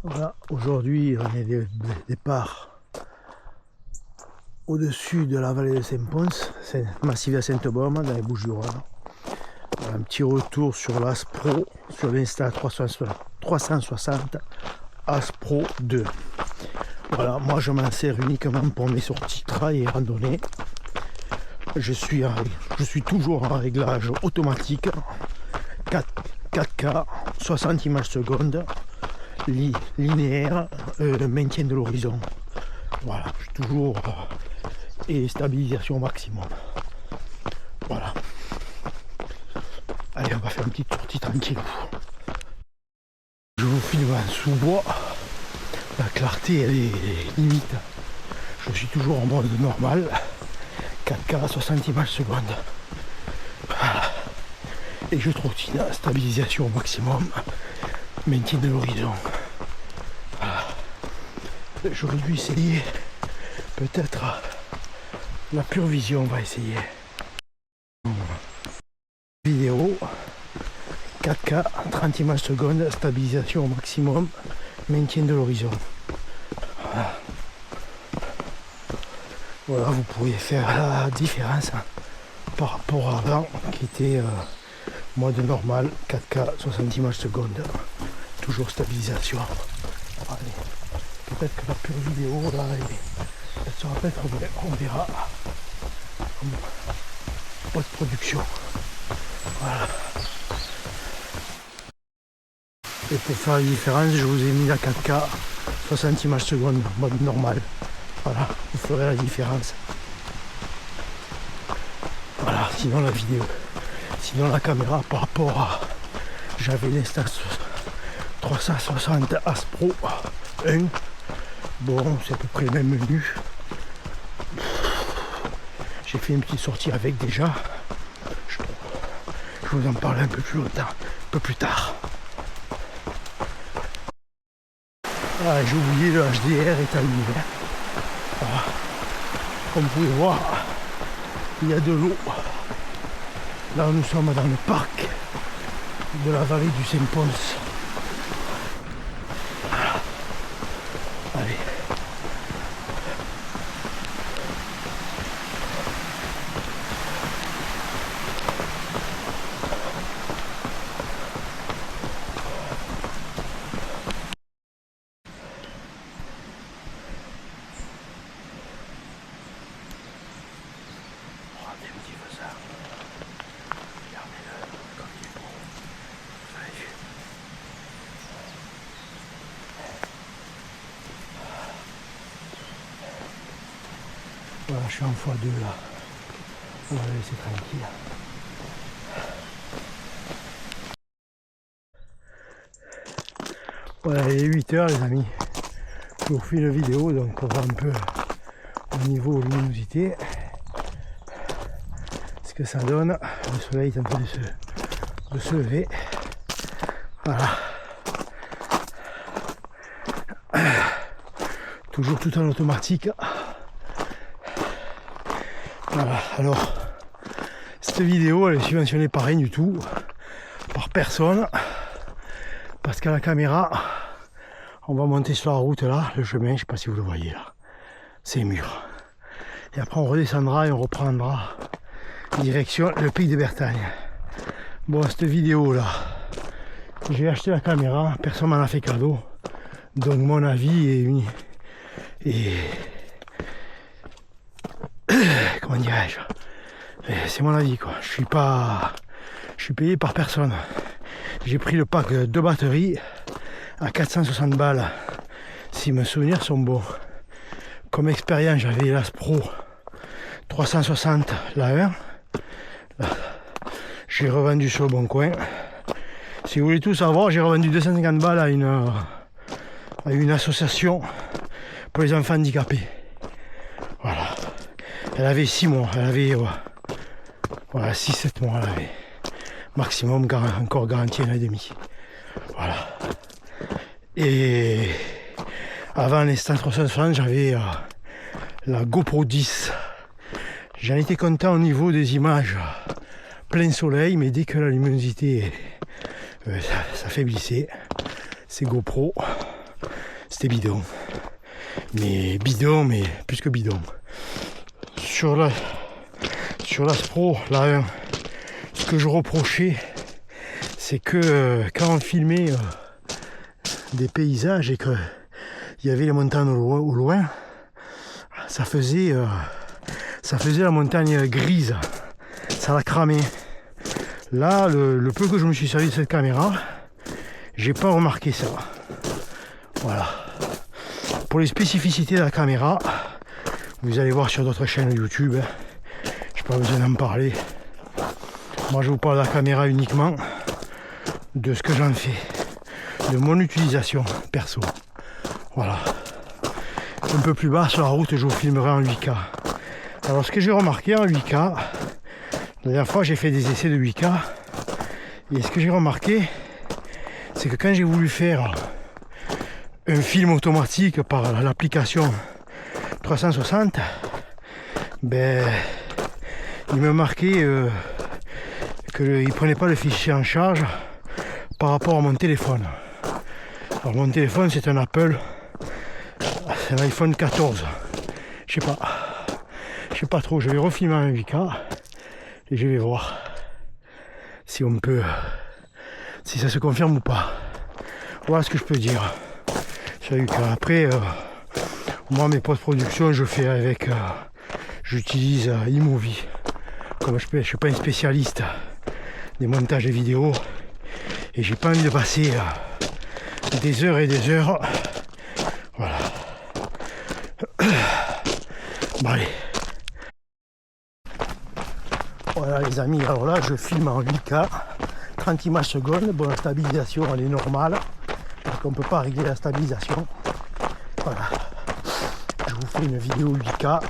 Voilà, aujourd'hui on est des départ au-dessus de la vallée de Saint-Pons, massif de Sainte-Baume, dans les Bouches-du-Rhône. Un petit retour sur l'Aspro, sur l'Insta 360 Aspro 2. Voilà, moi je m'en sers uniquement pour mes sorties trail et randonnée. Je suis toujours en réglage automatique, 4K, 60 images secondes, linéaire, maintien de l'horizon. Voilà, je suis toujours et stabilisation au maximum. Voilà. Allez, on va faire une petite sortie tranquille. Je vous filme en sous-bois. La clarté, elle est limite. Je suis toujours en mode normal. 4K, 60 images secondes. Voilà. Et je trottine à stabilisation au maximum. Maintien de l'horizon. Voilà. J'aurais dû essayer peut-être la pure vision, on va essayer. Vidéo 4K, 30 images secondes, stabilisation au maximum, maintien de l'horizon. Voilà. Voilà, vous pourriez faire la différence par rapport à avant qui était mode normal, 4K, 60 images secondes, toujours stabilisation. Allez. Peut-être que la pure vidéo là, elle sera peut-être vraie, on verra en post-production. Voilà. Et pour faire la différence, je vous ai mis la 4K 60 images secondes, mode normal. Voilà, vous ferez la différence. Voilà, sinon la vidéo, sinon la caméra par rapport à, j'avais l'Insta 360 Aspro 1. Bon, c'est à peu près le même menu. J'ai fait une petite sortie avec déjà. Je vous en parle un peu plus longtemps, un peu plus tard. Ah, j'ai oublié, le HDR est allumé. Voilà. Comme vous pouvez voir, il y a de l'eau. Là, nous sommes dans le parc de la vallée du Saint-Pons. Voilà. Allez. Regardez un petit peu ça. Regardez-le comme il est beau. Vous avez vu. Voilà, je suis en x2 là. On va la laisser tranquille. Voilà, il est 8h les amis. Je vous refais une vidéo, donc on va un peu au niveau luminosité. Ce que ça donne. Le soleil est en train de se lever. Voilà. Toujours tout en automatique. Voilà, alors cette vidéo elle est subventionnée par rien du tout, par personne, parce qu'à la caméra, on va monter sur la route là, le chemin, je sais pas si vous le voyez là, c'est mûr. Et après on redescendra et on reprendra direction le Pic de Bertagne. Bon, cette vidéo là, j'ai acheté la caméra, personne m'en a fait cadeau, donc mon avis est comment dirais-je, c'est mon avis quoi. Je suis payé par personne. J'ai pris le pack de batteries à 460 balles, si mes souvenirs sont bons. Comme expérience, j'avais l'Aspro 360 la 1. J'ai revendu sur le bon coin. Si vous voulez tout savoir, j'ai revendu 250 balles à une association pour les enfants handicapés. Voilà. Elle avait 6 mois, elle avait voilà, 6-7 mois, elle avait maximum encore garantie 1 an et demi. Voilà. Et avant l'Insta 360, j'avais la GoPro 10. J'en étais content au niveau des images plein soleil, mais dès que la luminosité s'affaiblissait, c'est GoPro. C'était bidon. Mais plus que bidon. Sur l'Aspro, la 1, ce que je reprochais, c'est que quand on filmait des paysages et qu'il y avait les montagnes au loin, ça faisait la montagne grise, ça la cramait. Là, le peu que je me suis servi de cette caméra, j'ai pas remarqué ça. Voilà. Pour les spécificités de la caméra, vous allez voir sur d'autres chaînes YouTube, j'ai pas besoin d'en parler. Moi je vous parle de la caméra uniquement de ce que j'en fais, de mon utilisation perso. Voilà. Un peu plus bas sur la route, je vous filmerai en 8K. Alors ce que j'ai remarqué en 8K, la dernière fois j'ai fait des essais de 8K, et ce que j'ai remarqué, c'est que quand j'ai voulu faire un film automatique par l'application 360, ben il me marquait qu'il ne prenait pas le fichier en charge par rapport à mon téléphone. Alors mon téléphone c'est un Apple, c'est un iPhone 14. Je sais pas trop, je vais refilmer un 8K et je vais voir si on peut, si ça se confirme ou pas. Voilà ce que je peux dire sur 8K. Après, moi mes post-productions je fais avec, j'utilise iMovie. Comme je suis pas un spécialiste des montages vidéo et j'ai pas envie de passer des heures et des heures. Voilà. Bon allez. Voilà les amis, alors là je filme en 8K, 30 images secondes, bon la stabilisation elle est normale, donc on ne peut pas régler la stabilisation. Voilà. Je vous fais une vidéo 8K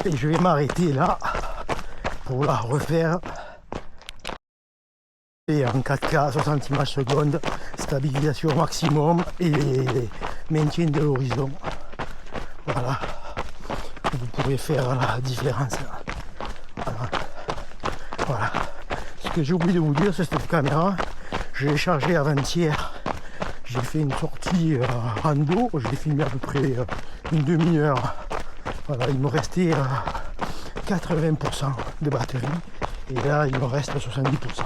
et je vais m'arrêter là pour la refaire. Et en 4K, 60 images secondes, stabilisation maximum et maintien de l'horizon. Voilà. Vous pourrez faire la différence. Voilà. Ce que j'ai oublié de vous dire, c'est cette caméra. Je l'ai chargée avant-hier. J'ai fait une sortie rando. Je l'ai filmé à peu près une demi-heure. Voilà, il me restait 80% de batterie. Et là, il me reste 70%.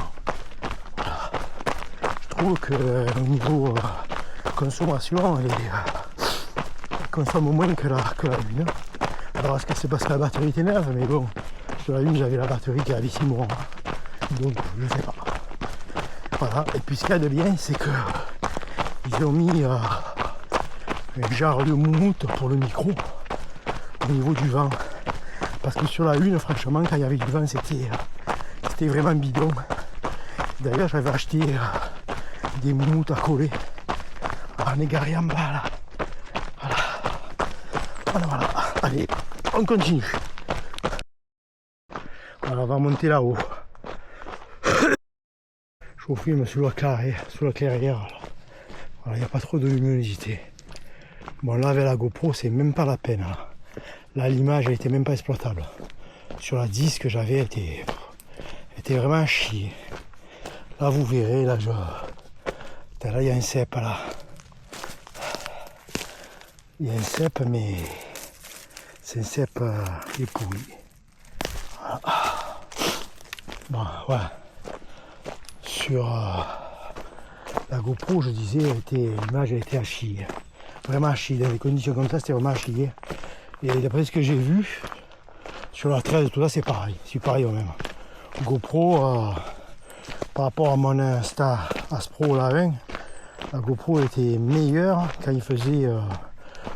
Voilà. Je trouve qu'au niveau consommation, elle consomme moins que la Lune. Alors est-ce que c'est parce que la batterie était neuve? Mais bon, sur la Lune j'avais la batterie qui avait 6 mois. Donc je sais pas. Voilà, et puis ce qu'il y a de bien, c'est que ils ont mis un genre de moumoute pour le micro au niveau du vent. Parce que sur la Lune, franchement, quand il y avait du vent, c'était vraiment bidon. D'ailleurs, j'avais acheté des moumoutes à coller en égaré en bas là. Voilà. Allez, on continue. Alors, on va monter là-haut. Je vous filme sous la clairière. Voilà, il n'y a pas trop de luminosité. Bon, là, avec la GoPro, c'est même pas la peine. Là, l'image, elle était même pas exploitable. Sur la 10 que j'avais, elle était vraiment à chier. Là, vous verrez, là, il y a un cep, là. Il y a un cep, mais c'est un cep époui. Voilà. Bon, voilà. Sur la GoPro, je disais, l'image a été à chier. Vraiment à chier. Dans des conditions comme ça, c'était vraiment à chier. Et d'après ce que j'ai vu, sur la 13, tout ça, c'est pareil. C'est pareil au même. GoPro, par rapport à mon Insta Aspro la 20, la GoPro était meilleure quand il faisait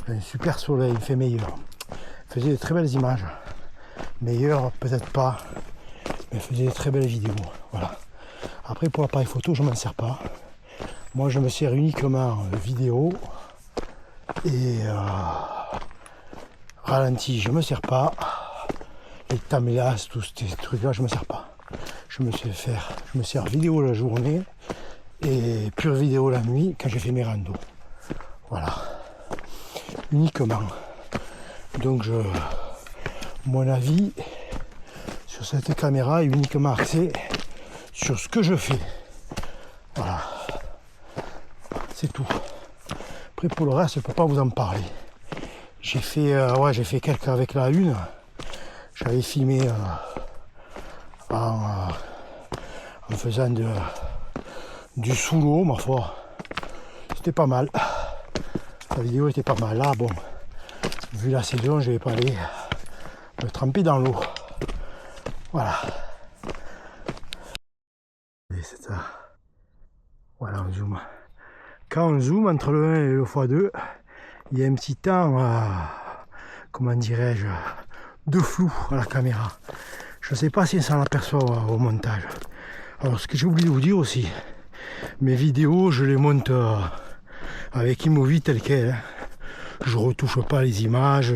un super soleil, il fait meilleur. Il faisait de très belles images. Meilleur, peut-être pas, mais il faisait de très belles vidéos. Voilà. Après, pour l'appareil photo, je ne m'en sers pas. Moi, je me sers uniquement vidéo et ralenti, je ne me sers pas. Les timelapse, tous ces trucs-là, je ne me sers pas. Je me sers vidéo la journée et pure vidéo la nuit quand j'ai fait mes randos. Voilà. Uniquement. Donc mon avis sur cette caméra est uniquement axé sur ce que je fais. Voilà. C'est tout. Après pour le reste, je peux pas vous en parler. J'ai fait, j'ai fait quelques avec la une. J'avais filmé en faisant du sous l'eau, ma foi. C'était pas mal. La vidéo était pas mal. Là, bon, vu la saison, je vais pas aller me tremper dans l'eau. Voilà. Et c'est ça. Voilà, on zoome. Quand on zoome entre le 1 et le x2, il y a un petit temps, comment dirais-je, de flou à la caméra. Je ne sais pas si on s'en aperçoit au montage. Alors, ce que j'ai oublié de vous dire aussi, mes vidéos, je les monte avec iMovie tel quel. Hein. Je retouche pas les images,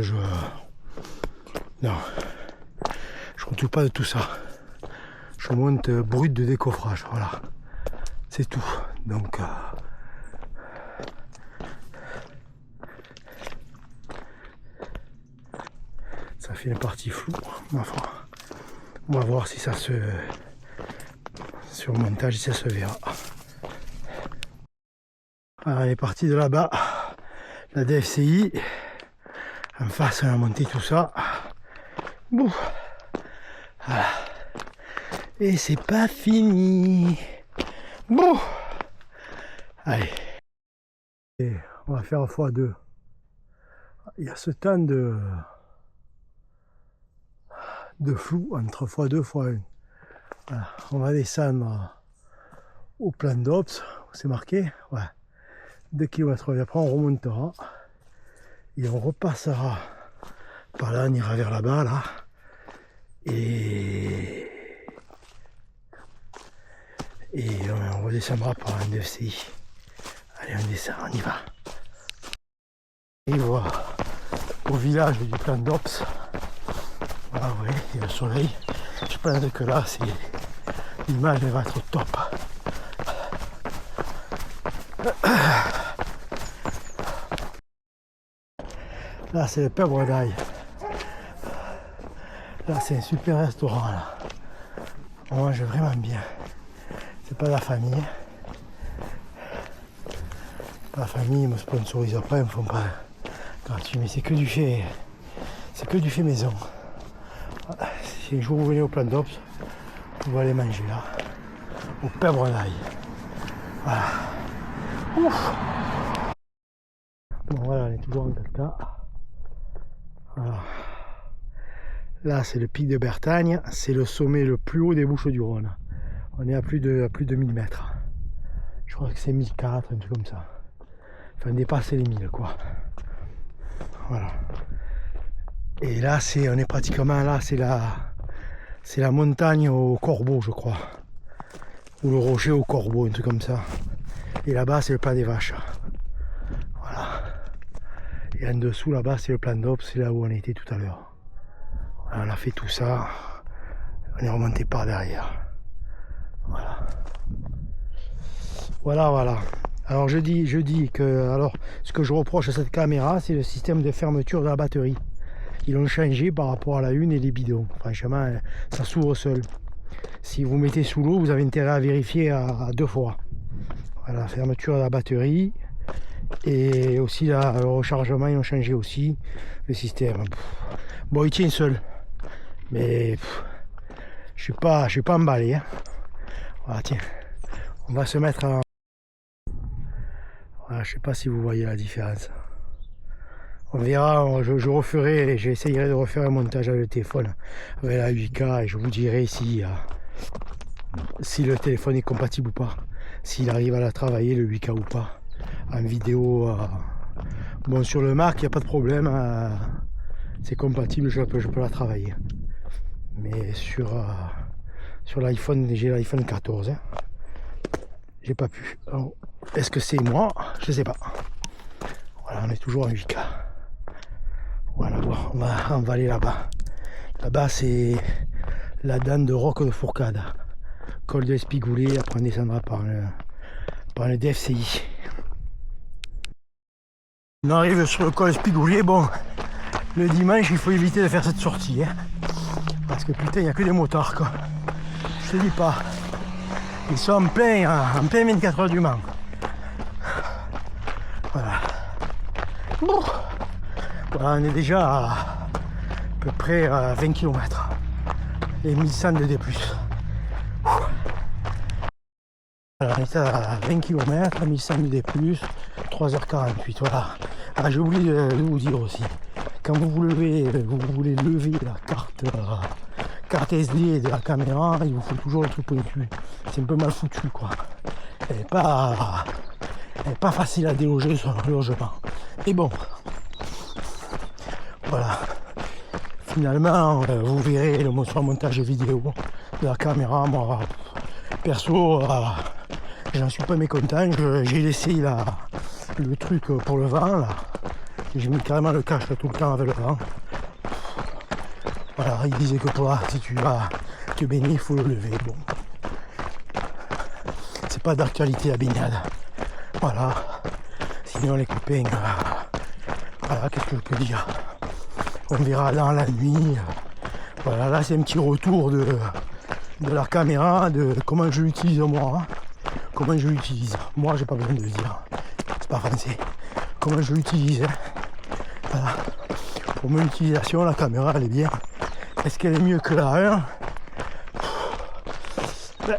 non, je retouche pas de tout ça. Je monte brut de décoffrage, voilà, c'est tout. Donc ça fait une partie floue, ma foi. On va voir si ça se, sur le montage, si ça se verra. Voilà, elle est partie de là-bas, la DFCI. En face, on a monté tout ça. Bon, voilà. Et c'est pas fini. Bon, allez. Et on va faire x2. Il y a ce temps de flou entre x2 et x1. Voilà. On va descendre au plan d'Ops, c'est marqué. Ouais. 2 km. Après, on remontera. Et on repassera par là, on ira vers là-bas, là. Et on redescendra par un DFCI. Allez, on descend, on y va. Et voilà, au village du plan d'Ops. Voilà, vous voyez, il y a le soleil. Je pense que là, l'image va être top. Là, c'est le Père Bretagne. Là, c'est un super restaurant. Là. On mange vraiment bien. C'est pas la famille. La famille me sponsorise après, ils me font pas gratuit, mais c'est que du fait. C'est que du fait maison. Si un jour vous venez au plan d'Ops, vous allez manger là. Au Père Bretagne. Voilà. Ouf. Bon voilà, on est toujours en Delta. Voilà. Là c'est le pic de Bertagne, c'est le sommet le plus haut des Bouches-du-Rhône. On est à plus de 1000 mètres. Je crois que c'est 1004, un truc comme ça. Enfin dépasser les 1000 quoi. Voilà. Et là on est pratiquement là, c'est la montagne au Corbeau je crois. Ou le rocher au Corbeau, un truc comme ça. Et là-bas c'est le plat des vaches. Voilà. Et en dessous là-bas c'est le plan d'Ops, c'est là où on était tout à l'heure. Voilà, on a fait tout ça. On est remonté par derrière. Voilà. Voilà. Alors je dis que ce que je reproche à cette caméra, c'est le système de fermeture de la batterie. Ils l'ont changé par rapport à la une et les bidons. Franchement, ça s'ouvre seul. Si vous mettez sous l'eau, vous avez intérêt à vérifier à 2 fois. Voilà, la fermeture de la batterie. Et aussi le rechargement, ils ont changé aussi le système. Bon, il tient seul. Mais je suis pas emballé. Hein. Voilà, tiens. On va se mettre à... Voilà, je sais pas si vous voyez la différence. On verra, je referai, j'essayerai de refaire un montage avec le téléphone avec la 8K et je vous dirai si le téléphone est compatible ou pas. S'il arrive à la travailler le 8K ou pas. En vidéo, bon sur le Mac il n'y a pas de problème, c'est compatible, je peux la travailler. Mais sur l'iPhone, j'ai l'iPhone 14. Hein. J'ai pas pu. Est-ce que c'est moi? Je sais pas. Voilà, on est toujours en 8K. Voilà, bon, on va aller là-bas. Là-bas, c'est la dent de Roc de Fourcade. Col de Espigoulet, après on descendra par le DFCI. On arrive sur le col Espigoulet. Bon, le dimanche, il faut éviter de faire cette sortie. Hein, parce que putain, il n'y a que des motards, quoi. Je te dis pas. Ils sont en plein 24 heures du Mans. Voilà. Voilà, on est déjà à peu près à 20 km et 1100 de D+. Alors, on est à 20 km, 1100 de D+, 3h48, voilà. Ah, j'ai oublié de vous dire aussi, quand vous voulez lever la carte SD de la caméra, il vous faut toujours le truc pointu. C'est un peu mal foutu, quoi. Elle n'est pas facile à déloger sur le logement. Mais bon, voilà. Finalement, vous verrez sur le montage vidéo de la caméra. Moi, perso, j'en suis pas mécontent. J'ai laissé le truc pour le vent, là. J'ai mis carrément le cache tout le temps avec le vent. Voilà, il disait que pour là, si tu vas te baigner, il faut le lever. Bon, c'est pas d'actualité la baignade. Voilà. Sinon les copains, voilà, qu'est-ce que je peux dire? On verra dans la nuit. Voilà, là c'est un petit retour de la caméra, de comment je l'utilise moi. Comment je l'utilise. Moi j'ai pas besoin de le dire. C'est pas français. Comment je l'utilise. Voilà. Pour mon utilisation, la caméra elle est bien. Est-ce qu'elle est mieux que la 1?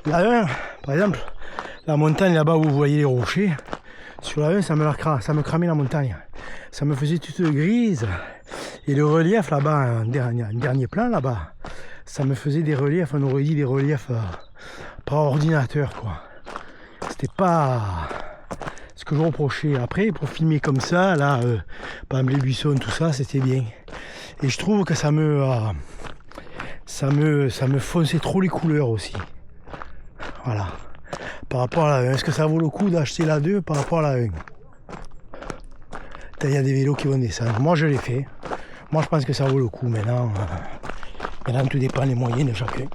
La 1, par exemple, la montagne là-bas où vous voyez les rochers, sur la 1 ça me cramait la montagne. Ça me faisait toute grise. Et le relief là-bas, un dernier plan là-bas, ça me faisait des reliefs, on aurait dit des reliefs par ordinateur, quoi. C'était pas ce que je reprochais. Après, pour filmer comme ça, là, par exemple les buissons, tout ça, c'était bien. Et je trouve que ça me fonçait trop les couleurs aussi. Voilà. Par rapport à la 1, est-ce que ça vaut le coup d'acheter la 2 par rapport à la 1? Il y a des vélos qui vont descendre. Moi, je l'ai fait. Moi, je pense que ça vaut le coup. Maintenant, tout dépend des moyens de chacun.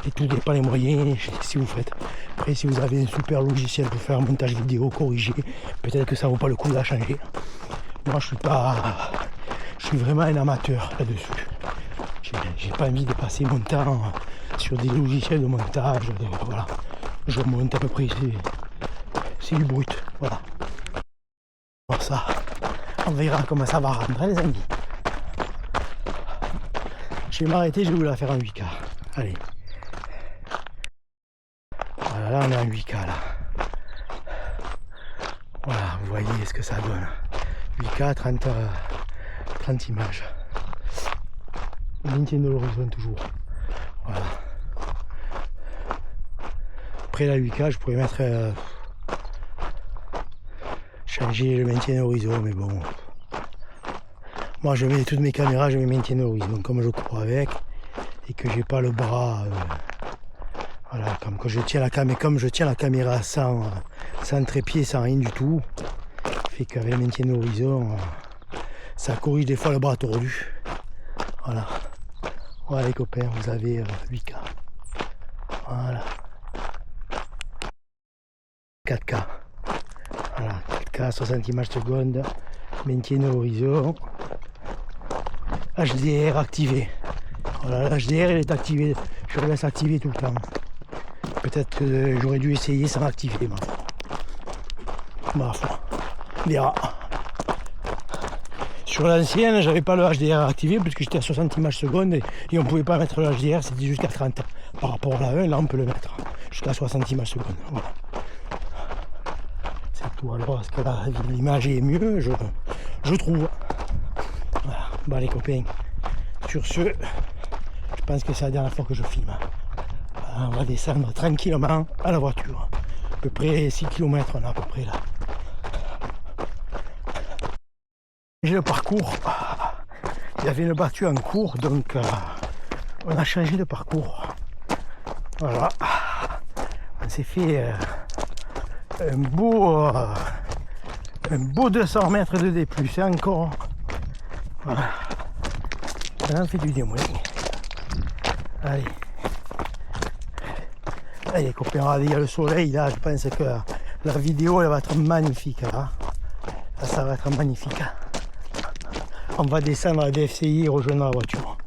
Et tout dépend des moyens si vous faites. Après, si vous avez un super logiciel pour faire un montage vidéo corrigé, peut-être que ça vaut pas le coup de la changer. Moi, je suis vraiment un amateur là-dessus. J'ai pas envie de passer mon temps sur des logiciels de montage. Voilà. Je monte à peu près, c'est du brut. Voilà. Pour ça, on verra comment ça va rendre, les amis. Je vais m'arrêter, je vais vous la faire en 8K. Allez. Voilà, là on est en 8K là. Voilà, vous voyez ce que ça donne. 8K, 30 images. Maintien de l'horizon toujours. Voilà. Après la 8K, je pourrais mettre changer le maintien d'horizon, mais bon. Moi je mets toutes mes caméras, je mets maintien d'horizon. Comme je cours avec et que j'ai pas le bras. Voilà, comme je tiens la caméra sans trépied, sans rien du tout. Fait qu'avec le maintien d'horizon, ça corrige des fois le bras tordu. Voilà. Voilà les copains, vous avez 8K. Voilà. 4K. Voilà, 4K, 60 images secondes. Maintien d'horizon. HDR activé. Voilà, l'HDR il est activé. Je le laisse activer tout le temps. Peut-être que j'aurais dû essayer sans activer. Ma foi. On verra. Sur l'ancienne, j'avais pas le HDR activé puisque j'étais à 60 images secondes et on pouvait pas mettre le HDR, c'était jusqu'à 30. Par rapport à la 1, là on peut le mettre jusqu'à 60 images secondes. Voilà. C'est tout. Alors, est-ce que l'image est mieux? Je trouve. Voilà. Bah les copains, sur ce, je pense que c'est la dernière fois que je filme. On va descendre tranquillement à la voiture. À peu près 6 km là, à peu près là. J'ai le parcours. Il y avait une battue en cours, donc on a changé de parcours. Voilà. On s'est fait un beau 200 mètres de D+, et encore. Voilà. On a fait du démon. Allez. Allez, copains, regardez, il y a le soleil là. Je pense que la vidéo elle va être magnifique. Là, ça va être magnifique. On va descendre à la DFCI et rejoindre la voiture.